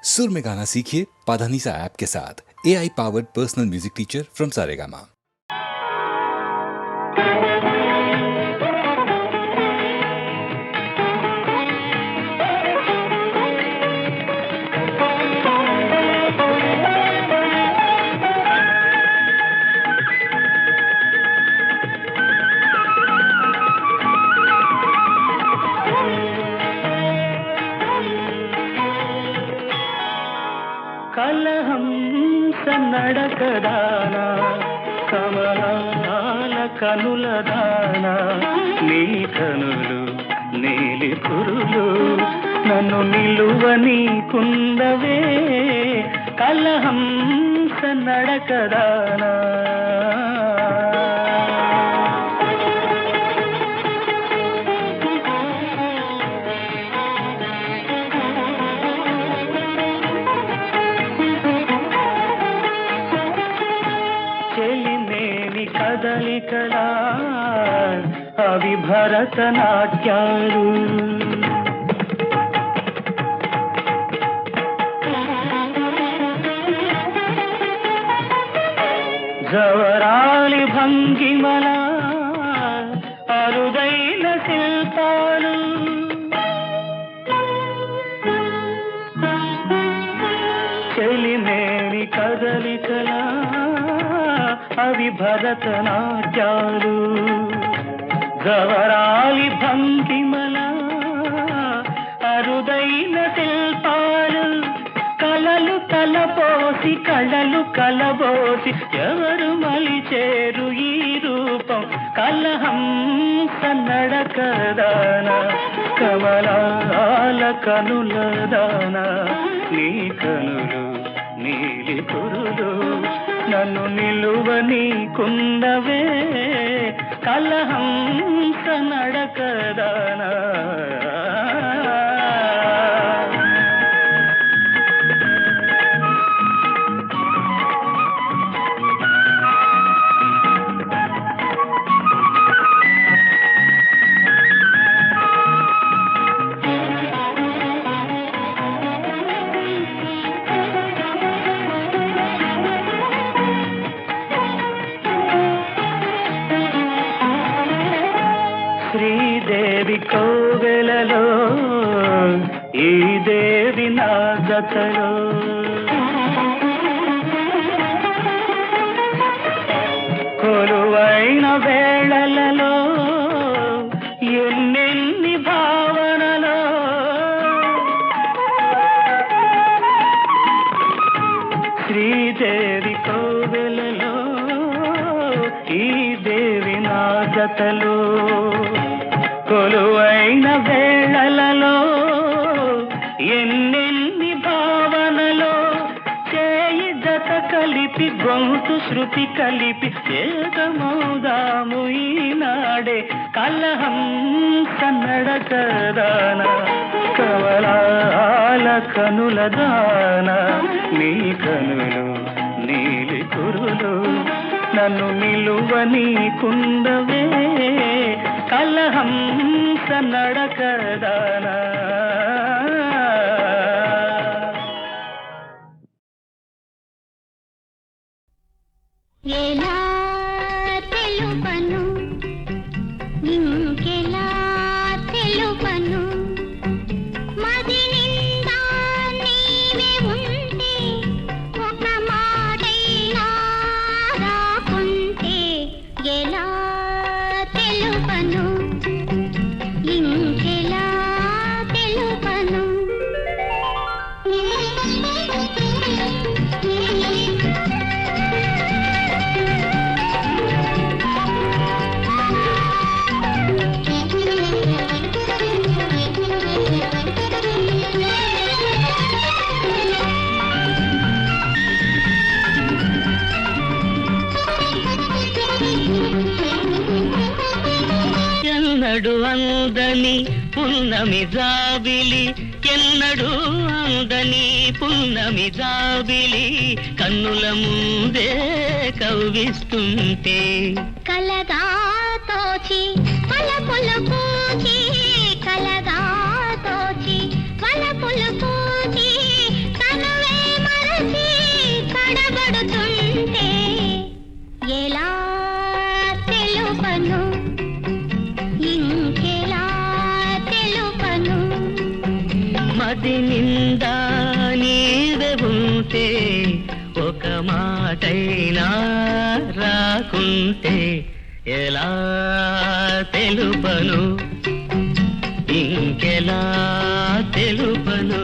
सुर में गाना सीखिए पाधानीसा ऐप के साथ। AI powered personal music teacher from Saregama. కలహంస నడకదానా కమలాల కనులదానా నీ కనులు నీలి కురులు నన్ను నిలువని కుందవే కలహంస నడకదానా కదలికలా అవి భరతనాట్యాలు జవరాలి భంగిమల అరుదైన శిల్పాలు చెలినేని కదలికలా అవి భరతనాట్యాలు జవరాలి భంగిమల అరుదైన శిల్పాలు కలలు కలపోసి కళలు కలబోసి ఎవరు మలిచేరు ఈ రూపం కలహంస నడకదాన కమలాల కనులదాన నీ కనులు నీలి కురులు నన్ను నిలువని కుందవే కలహంస నడకదానా శ్రీదేవి కోవెలలో ఈ దేవి నా జతలో కొలువైన వేళలలో ఎన్నెన్ని భావనలో శ్రీదేవి కోవెలలో ఈ దేవి నా జతలో కొలువైన వేళలలో ఎన్నెన్ని భావనలో చేయి జత కలిపి గొంతు శృతి కలిపి ఏకమౌదాము ఈనాడే కలహంస నడకదాన కమలాల కనులదాన నీ కనులు నీలి కురులు నన్ను నిలువని కుందవే కలహంస నడకదానా ఎలా తెలుపను ఇంకెలా తెలుపను మది నిండా నీవే ఉంటే ఒక మాటైనా రాకుంటే ఎలా తెలుపను ఇంకెలా తెలుపను ఎన్నడు అందని పున్నమి జాబిలి ఎన్నడు అందని పున్నమి జాబిలి కన్నుల ముందే కవ్విస్తుంటే కలగా తోచి పలపులు పూచి కలగా తోచి పలపులు పూచి తన నిండా నీవే ఉంటే ఒక మాటైనా రాకుంటే ఎలా తెలుపను ఇంకెలా తెలుపను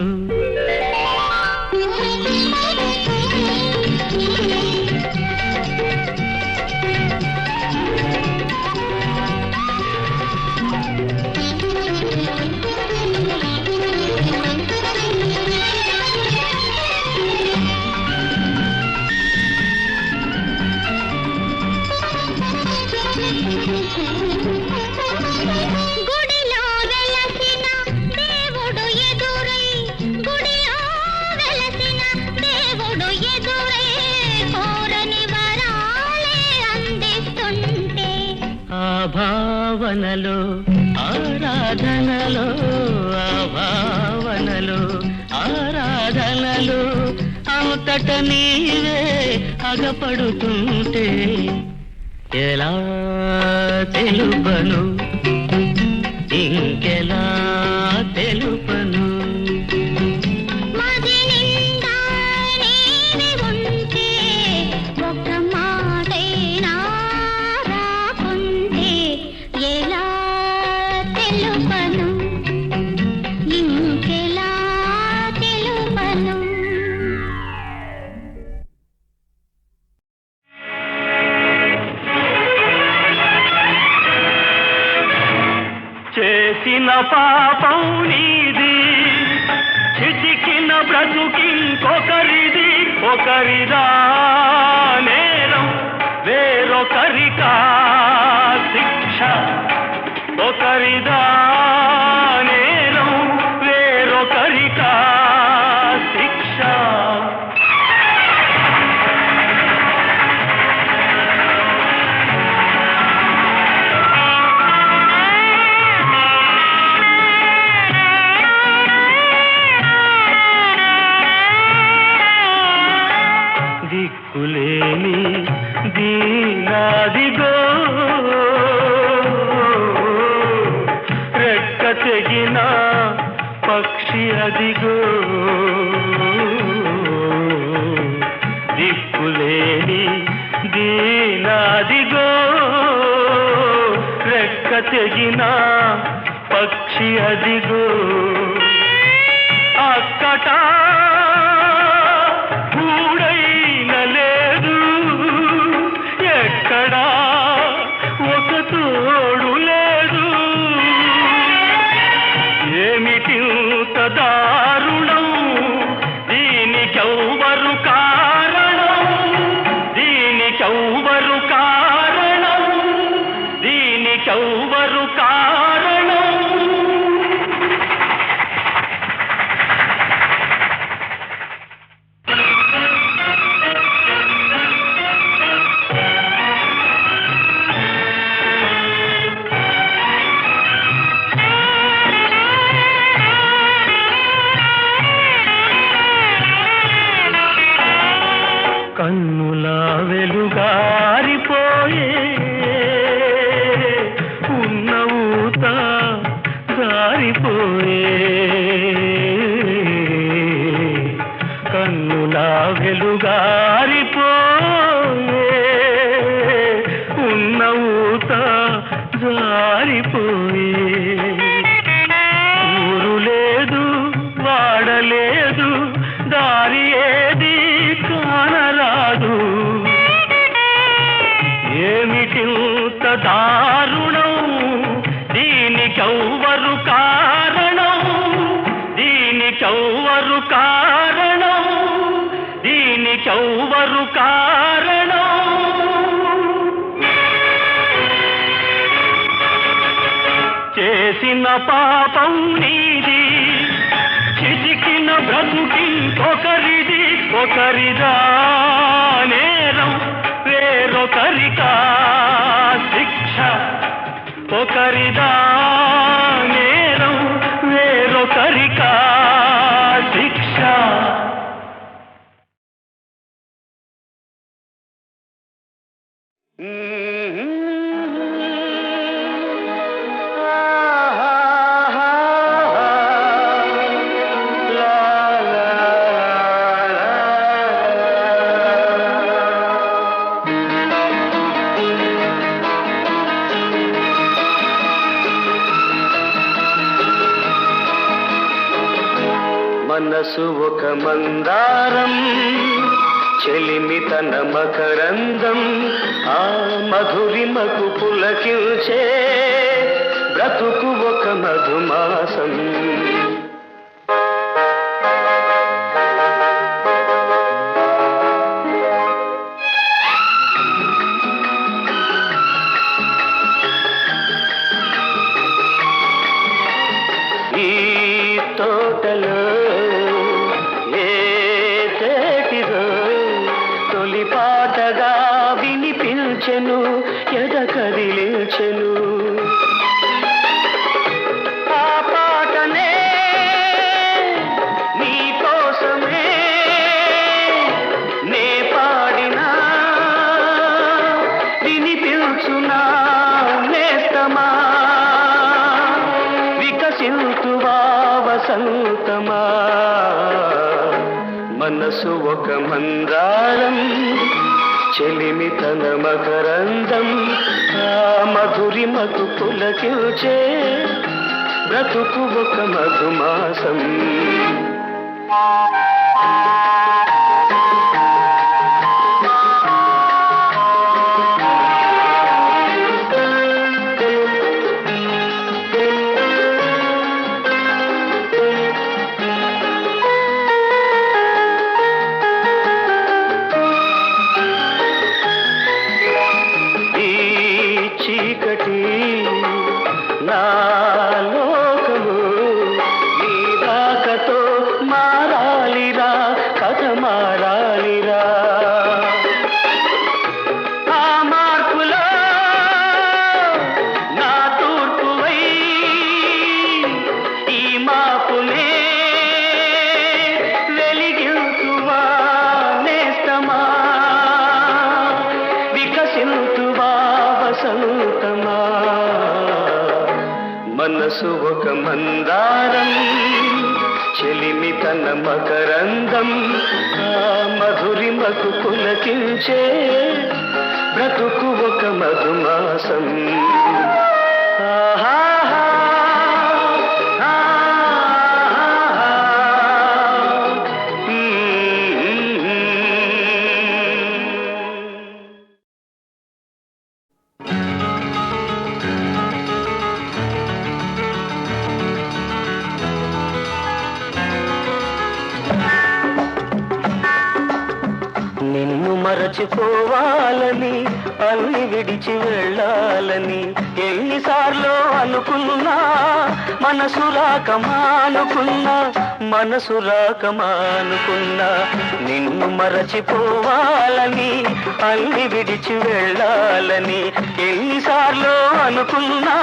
గుడిలో వెలసిన దేవుడు ఎదురై గుడిలో వెలసిన దేవుడు ఎదురై కోరని వరాలే అందిస్తుంటే ఆ భావనలో ఆరాధనలో ఆ భావనలో ఆరాధనలో అంతట నీవే అగపడుతుంటే ఎలా తెలుపను ఇంకెలా తెలుపను మది నిండా నీవే ఉంటే ఒక మాటైనా రాకుంటే ఎలా తెలుపను ఇంకెలా తెలుపను చేసిన పాపం నీది చిటికిన బ్రతుకింకొకరిది ఒకరిదా నేరం వేరొకరికా శిక్ష ఒకరిదా నేరం వేరొకరికా శిక్ష దిక్కులేని దీనాదిగో రెక్క తెగిన పక్షి అదిగో దిక్కులేని దీనాదిగో రెక్క తెగిన పక్షి అదిగో అక్కట కూడైన లేదు ఎక్కడా ఒక తోడు లేదు ఏమిటింత దారుణం దీనికెవ్వరు కారణం దీనికెవ్వరు కారణం దీనికెవ్వరు కారణం కన్నుల వెలుగారిపోయే ఉన్న ఊత జారిపోయే కన్నుల వెలుగారిపోయే ఉన్న ఊత జారిపోయే ఊరు లేదు వాడలేదు దారి ఏది కానరాదు ఏమిటింత దారుణం దీనికెవ్వరు కారణం దీనికెవ్వరు కారణం దీనికెవ్వరు కారణం చేసిన పాపం నీది చిటికిన బ్రతుకింకొకరిది ఒకరిదా నేరం వేరొకరికా శిక్ష ఒకరిదా నేరం వేరొకరికా శిక్ష la la మనసు ఒక మందారం చెలిమి తన మకరందం ఆ మధురిమకు పులకిల్చే బ్రతుకు ఒక మధుమాసం ఈ తోటలో ఏ తేటిదో తొలి పాటగా వినిపించెను ఎద కదిలించెను ఆ పాటనే నీ కోసమే నే పాడినా వినిపించునా నేస్తమా వికసింతువా వసంతమా మనసు ఒక మందారం చెలిమి తన మకరందం ఆ మధురిమకు పులకిల్చే బ్రతుకు ఒక మధుమాసం చీకటి నా లోకము నీ రాకతో మారాలిరా కథ మారాలిరా ఆ మార్పులో నా తూర్పువై ఈ మాపునే వెలిగించువా నేస్తమా వికసింతువా వసంతమా మనసు ఒక మందారం చెలిమి తన మకరందం ఆ మధురిమకు పులకించే బ్రతుకు ఒక మధుమాసం ఆహాహా నిన్ను మరచిపోవాలని అన్ని విడిచి వెళ్ళాలని ఎన్నిసార్లు అనుకున్నా మనసు రాకమానుకున్నా మనసు రాకమానుకున్నా నిన్ను మరచిపోవాలని అన్ని విడిచి వెళ్ళాలని ఎన్నిసార్లు అనుకున్నా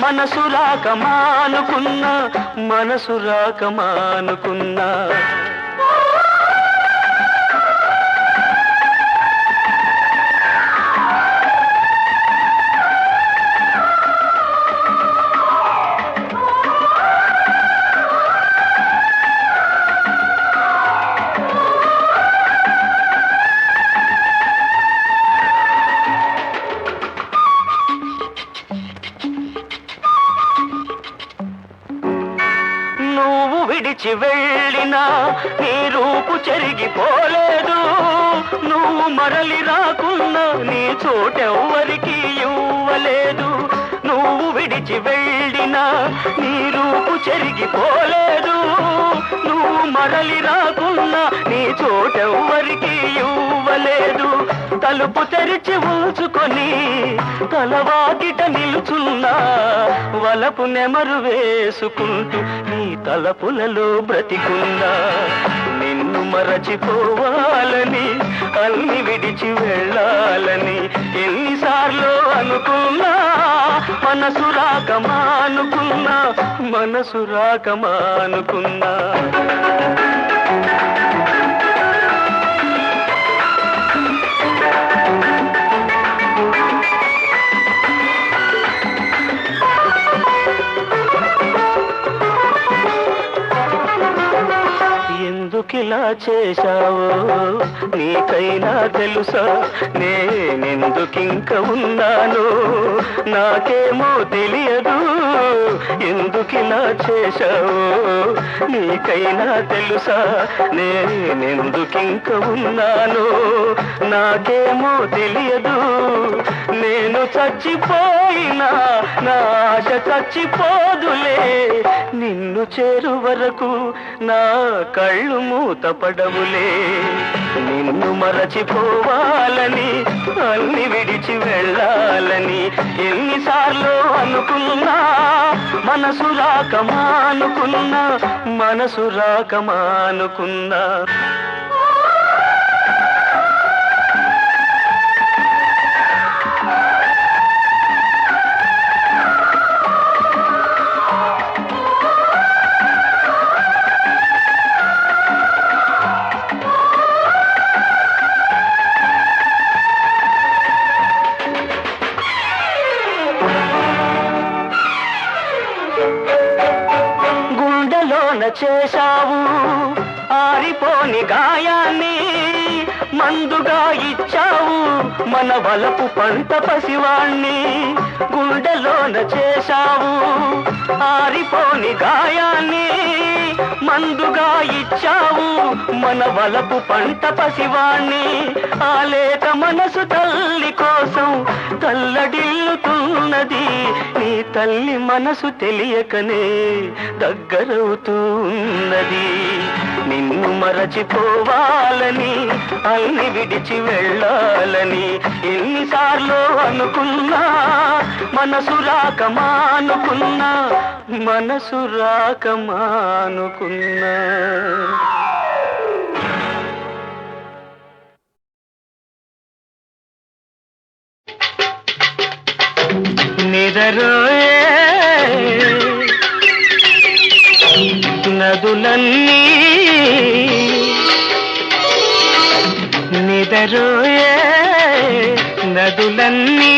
మనసు రాకమానుకున్నా మనసు రాకమానుకున్నా విడిచి వెళ్ళినా నీ రూపు చెరిగిపోలేదు నువ్వు మరలి రాకున్నా నీ చోటెవ్వరికి ఇవ్వలేదు నువ్వు విడిచి వెళ్ళినా నీ రూపు చెరిగిపోలేదు నువ్వు మరలి రాకున్నా నీ చోటెవ్వరికి ఇవ్వలేదు తలుపు తెరిచి ఉంచుకొని తలవాకిట నిలుచున్నా వలపు నెమరు వేసుకుంటూ నీ తలపులలో బ్రతికున్నా నిన్ను మరచిపోవాలని అన్ని విడిచి వెళ్ళాలని ఎన్నిసార్లు అనుకున్నా మనసు రాకమానుకున్నా మనసు రాకమానుకున్నా ఎందుకిలా చేశావో నీకైనా తెలుసా నేనెందుకింక ఉన్నాను నాకేమో తెలియదు ఎందుకిలా చేశావో నీకైనా తెలుసా నేనెందుకింక ఉన్నాను నాకేమో తెలియదు నేను చచ్చిపోయినా నా ఆశ చచ్చిపోదులే నిన్ను చేరు వరకు నా కళ్ళు మూతపడవులే నిన్ను మరచిపోవాలని అన్ని విడిచి వెళ్ళాలని ఎన్నిసార్లు అనుకున్నా మనసు రాకమానుకున్నా మనసు రాకమానుకున్నా చేశావు ఆరిపోని గాయాన్ని మందుగా ఇచ్చావు మన వలపు పంట పసివాణ్ణి గుండెలోన చేశావు ఆరిపోని గాయాన్ని మందుగా ఇచ్చావు మన వలపు పంట పసివాణ్ణి ఆ లేత మనసు తల్లి కోసం తల్లడిల్లుతున్నది నీ తల్లి మనసు తెలియకనే దగ్గరవుతూ ఉన్నది నిన్ను మరచిపోవాలని అన్ని విడిచి వెళ్ళాలని ఎన్నిసార్లు అనుకున్నా మనసు రాకమానుకున్నా మనసు రాకమానుకున్నా నిదరోయే నదులన్నీ నిదరోయే నదులన్నీ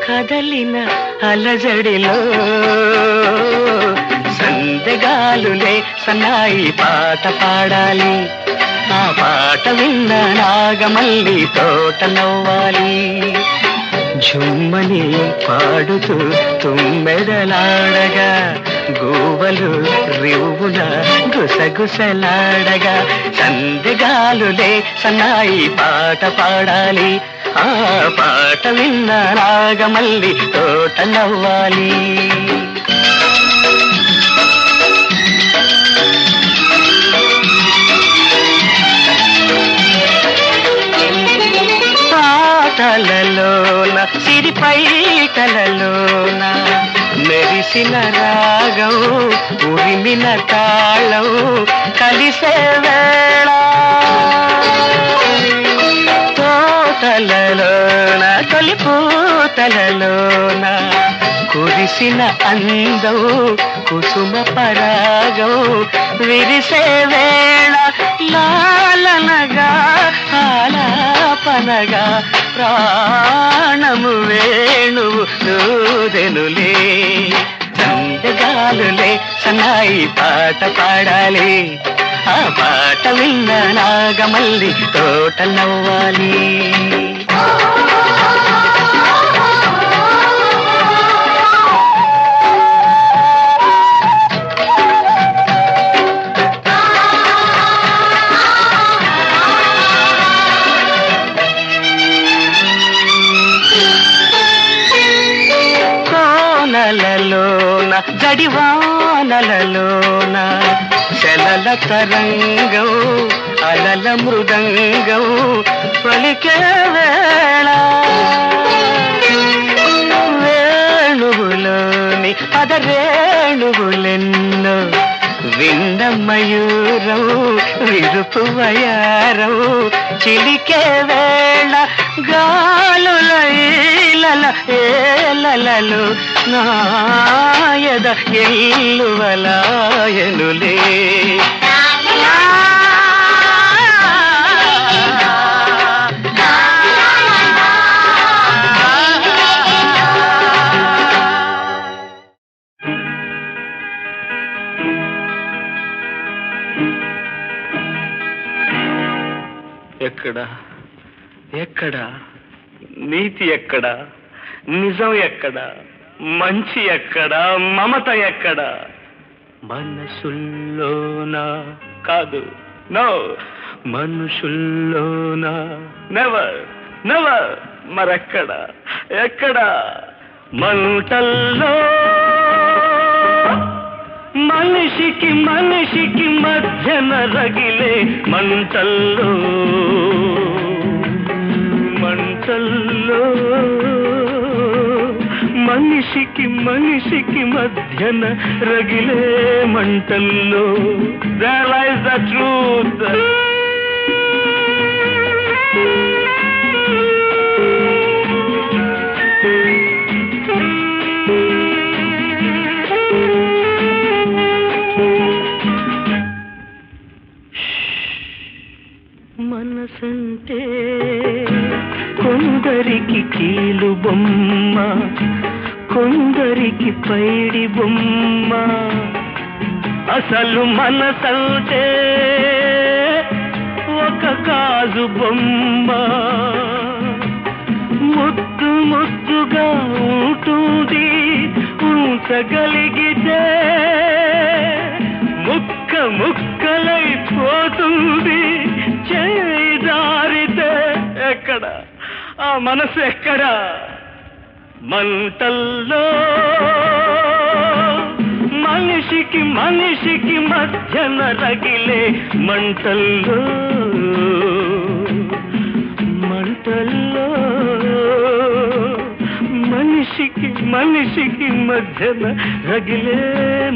కదలిన అలజడిలో సందెగాలులే సన్నాయి పాట పాడాలి ఆ పాట విన్న నాగమల్లి తోట నవ్వాలి ఝుమ్మని పాడుతూ తుమ్మెదలాడగా గోవలు రివ్వున గుసగుసలాడగా సందెగాలులే సన్నాయి పాట పాడాలి ఆ పాట విన్న నాగమల్లి తోట నవ్వాలి పాటలలోన సిరిపైటలలోన మెరిసిన రాగం ఉరిమిన తాళం కలిసే వేళ తోటలలోన తొలి పూతలలోన కురిసిన అందం కుసుమ పరాగం విరిసే వేళ లాలనగా ఆలాపనగా ప్రాణము వేణువు నూదెనులే సందగాలులే సన్నాయి పాట పాడాలి ఆ పాట విన్న నాగమల్లి తోట నవ్వాలి కోనలలోన జడివానలలోన శలల తరంగం అలల మృదంగం పలికే వేళ వేణువులోని పదరేణువులెన్నో విన్న మయూరం విరుపు వయారం చిలికే వేళ గాలుల ఈలల ఏలలలు నాయద ఎల్లువలాయనులే ఎక్కడా ఎక్కడా నీతి ఎక్కడా, నిజం ఎక్కడా, మంచి ఎక్కడా, మమత ఎక్కడా? మనసుల్లోనా కాదు, నో, మనుషుల్లోనా, నెవర్ నెవర్. మరెక్కడా ఎక్కడా? మంటల్లో మనిషికి మనిషికి మధ్యన రగిలే మంటల్లో, మంటల్లో మనిషికి మనిషికి మధ్యన రగిలే మంటల్లో. There lies the truth. మనసంటే కొందరికి కీలు బొమ్మ, కొందరికి పైడి బొమ్మ. అసలు మనసంటే ఒక గాజు బొమ్మ. ముద్దు ముద్దుగా ఉంటుంది ఉంచగలిగితే, ముక్క ముక్కలైపోతుంది చేయి జారితే. ఎక్కడ ఆ మనసు ఎక్కడా? మంటల్లో మనిషికి మనిషికి మధ్యన రగిలే మంటల్లో, మంటల్లో మనిషికి మనిషికి మధ్యన రగిలే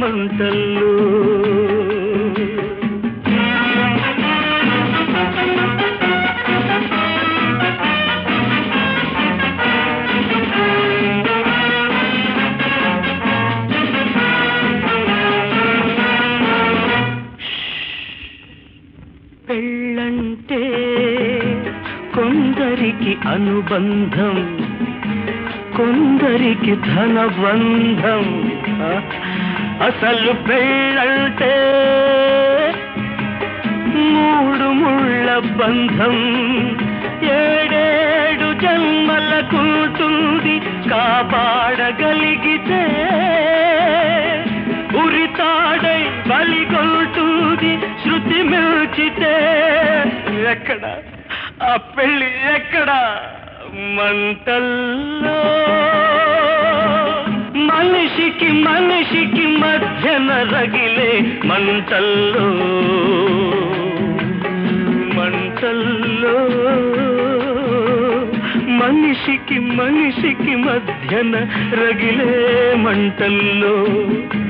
మంటల్లో. పెళ్ళంటే కొందరికి అనుబంధం, కొందరికి ధనబంధం. అసలు పెళ్ళంటే మూడు ముళ్ళ బంధం. ఏడేడు జన్మలకుంటుంది కాపాడగలిగితే, ఉరితాడై బలిగొల్టుంది శృతి మిల్చితే. ఎక్కడ ఆ పెళ్ళి ఎక్కడా? మంటల్లో మనిషికి మనిషికి మధ్యన రగిలే మంటల్లో, మంటల్లో మనిషికి మనిషికి మధ్యన రగిలే మంటల్లో.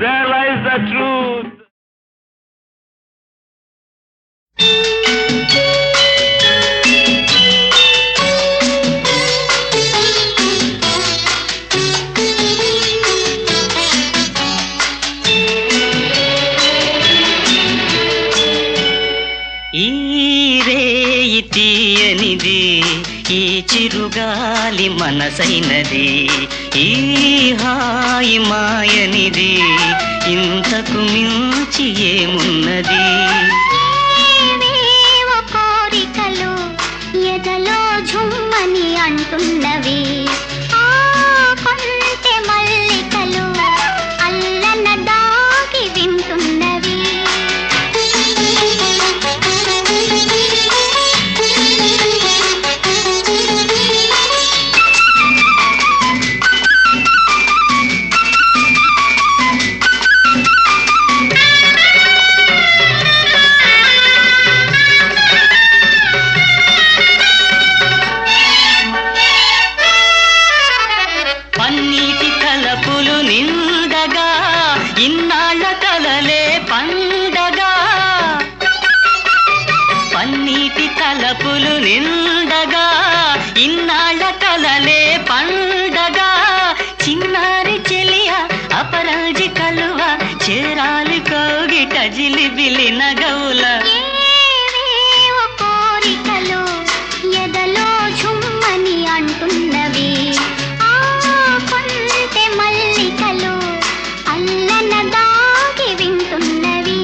There lies the truth. ఈ రేయి తీయనిది, ఈ చిరుగాలి మనసైనది, ఈ హాయి మాయనిది, ఇంతకు మించి ఏమున్నది? ఏవేవో కోరికలు ఎదలో ఝుమ్మని అంటున్నవి, ఆ కొంటె మల్లికలు అల్లన దాగి వింటున్నవి. పన్నీటి కలపులు నిండగా ఇన్నాళ్ళ కలలే పండగా, పన్నీటి కలపులు నిండగా ఇన్నాళ్ళ కలలే పండగా. చిన్నారి చెలియ అపరాజి కలువ చేరాలి కౌగిట జిలిబిలి నగవుల. ఏవేవో కోరికలు ఎదలో ఝుమ్మని అంటున్నవి, ఆ కొంటె మల్లికలు అల్లన దాగి వింటున్నవి.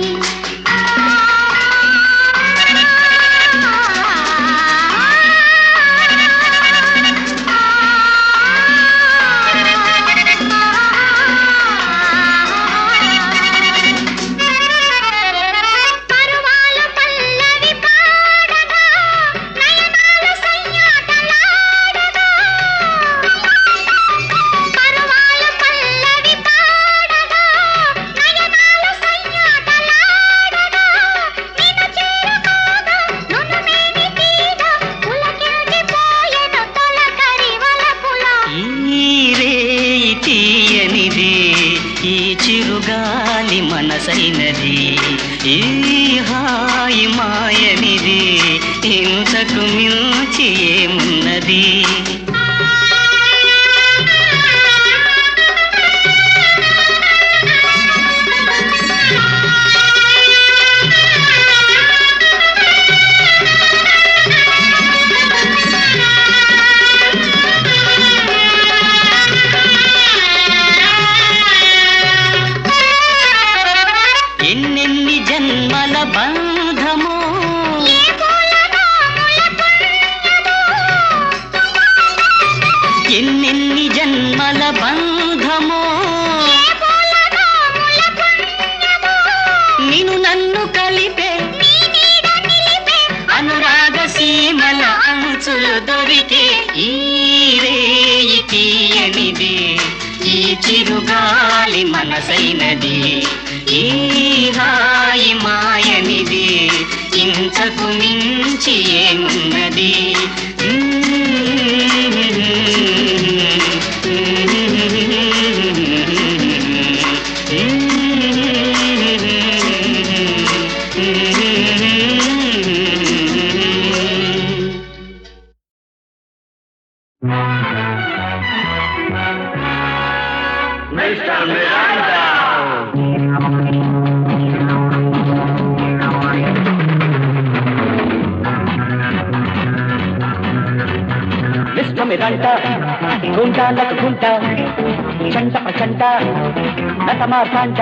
తీయనిది ఇంతకు మించి ఏమున్నది ఎన్నెన్ని జన్మల బంధమో ఎన్నెన్ని జన్మల బంధమో నిన్ను నన్ను కలిపే అనురాగ సీమల అంచులు దొరికే ఈ రేయి తీయనిది ఈ చిరుగాలి మనసైనది ఈ హాయి మాయనిది ఇంతకు మించి ఏమున్నది మిస్టర్ మిరాండా మిస్టమిరంట గుంటాలకు గుంట చంట పచంట నటమార్తాంట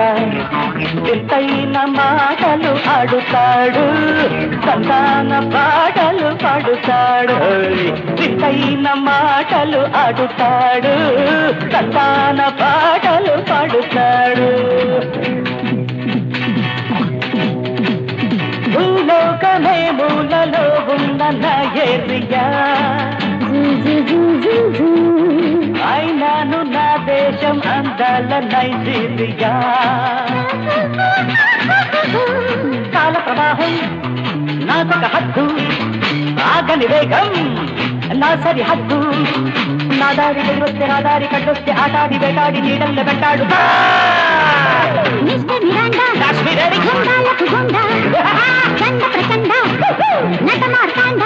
వింతైన మాటలు ఆడుతాడు సంతాన పాటలు పాడుతాడు వింతైన మాటలు ఆడుతాడు సంతాన పాటలు పాడుతాడు భూలోకమే మూలలో ఉన్న నా ఏరియా అయినాను నా దేశం అందాల నైజీరియా కాల ప్రవాహం నాకొక హద్దు ఆగని వేగం నా సరిహద్దు నా దారి వస్తే నా దారి కట్టొస్తే ఆటాడి వేటాడి నీడల్లో వెంటాడు మిస్టర్ మిరాండా కాశ్మీర్ గుండాలకు గుండా చండ ప్రచండ నటమార్తాండ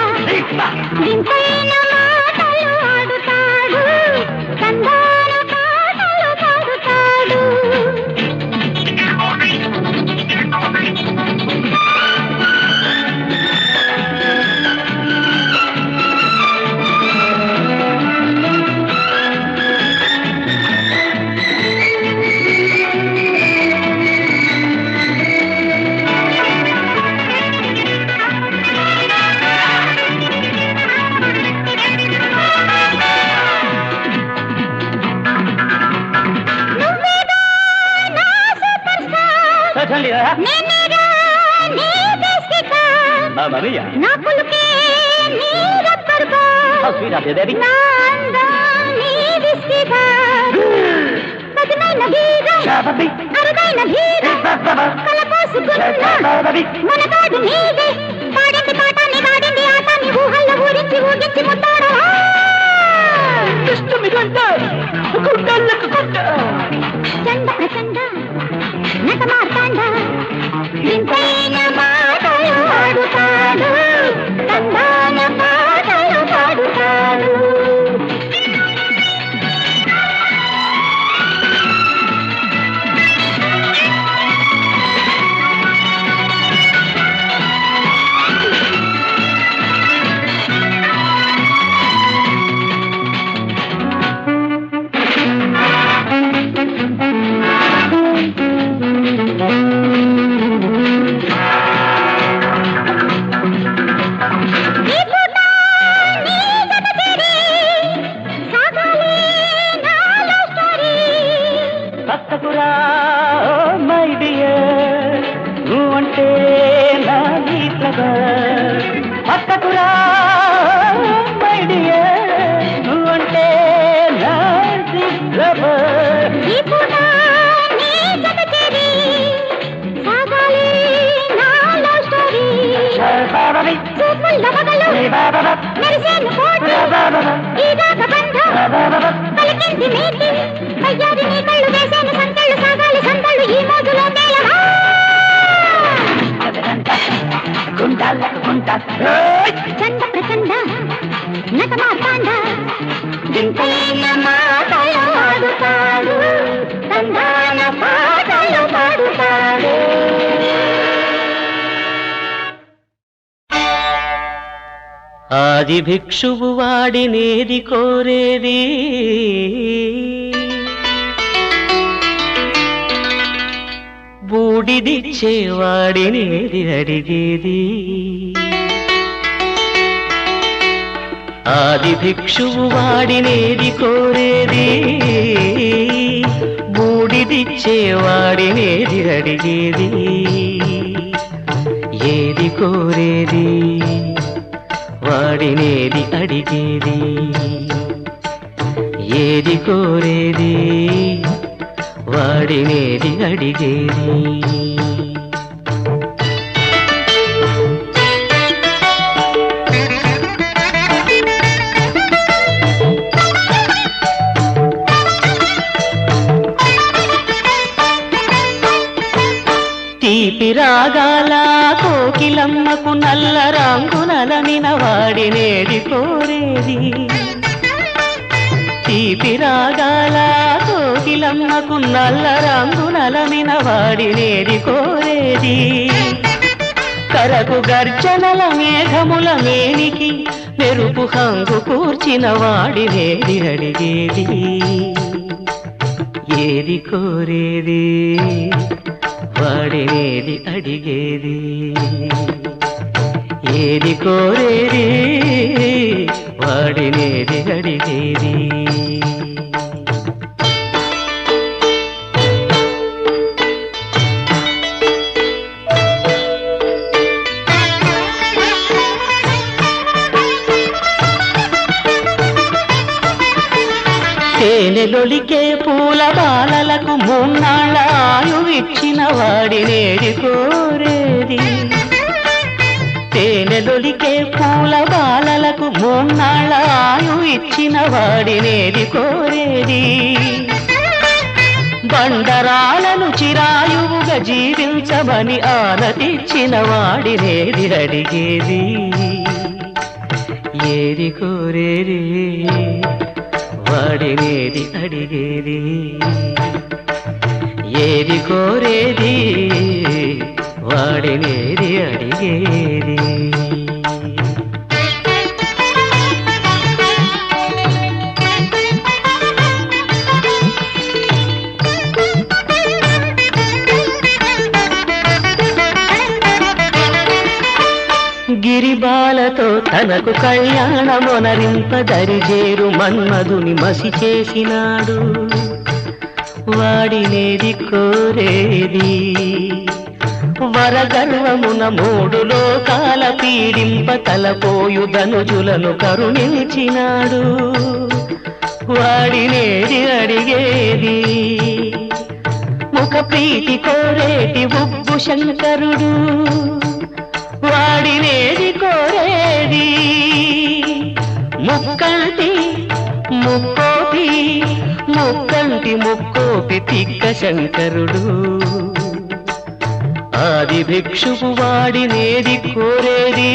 వింతైన మాటలు ఆడుతాడు సంధాన పాటలు పాడుతాడు నేనేరా నీ బెస్టిక Mamma mia! నా పులుకే నీ రబ్బరుగా How sweet of you, baby! నా అందం నీ బిస్టిక పదునైన వీరం Shabby! అరుదైన వీరం కలపోసుకున్న మనగాడు నీదే పాడింది పాటాన్ని వాడింది ఆటాన్ని ఊహల్లో ఊరించి ఊగించి ముట్టాడా చండ ప్రచండ నటమార్తాండ వింతైన మాటలు ఆడుతాడు సంధాన పాటలు పాడుతాడు పక్కకురా మై డియర్ నువ్వంటే నా నీట్లవర్ పక్కకురా మై డియర్ నువ్వంటే నా నీట్లవర్ గుండాలకు గుంట చండ ప్రచండ నట మార్తాండ వింతైన మాటలు ఆడుతాడు తందాన పాటలు పాడుతాడు. ఆది భిక్షువు వాడినేది కోరేది బూడిదిచ్చేవాడినేది అడిగేది. ఆది భిక్షువు వాడినేది కోరేది బూడిదిచ్చేవాడినేది అడిగేది. ఏది కోరేది వాడినేది అడిగేది. ఏది కోరేది వాడినేది అడిగేది. తీపి రాగాల కోకిలమ్మకు నల్ల రంగునలనిన వాడినేది కోరేది. తీపి రాగాల కోకిలమ్మకు నల్ల రంగునలనిన వాడినేది కోరేది. కరకు గర్జనల మేఘముల మేనికి మెరుపు హంగు కూర్చిన వాడినేది అడిగేది. ఏది కోరేది వాడినేది అడిగేది. ఏది కోరేది వాడినేది అడిగేది. తేనెలొలికే పూల బాలలకు మూన్నాళ్ళ ఆయువిచ్చిన వాడినేది కోరేది. తేనెలొలికే పూల బాలలకు మూన్నాళ్ళ ఆయువిచ్చిన వాడినేది కోరేది. బండరాలను చిరాయువుగా జీవించమని ఆనతిచ్చిన వాడినేది అడిగేది. ఏది కోరేది వాడినేది అడిగేది. ఏది కోరేది వాడినేది అడిగేది. గిరిబాలతో తనకు కళ్యాణమొనరింప దరిజేరు మన్మధుని మసి చేసినాడు వాడినేది కోరేది. వరగర్వమున మూడు లోకాల పీడింప తలపోయు ధనుజులను కరుణించినాడు వాడినేది అడిగేది. ముఖ ప్రీతి కోరేటి ఉబ్బు శంకరుడు వాడినేది కోరేది. ముక్కంటి ముక్కోపి ముక్కంటి ముక్కోపి తిక్క శంకరుడు. ఆది భిక్షువు వాడినేది కోరేది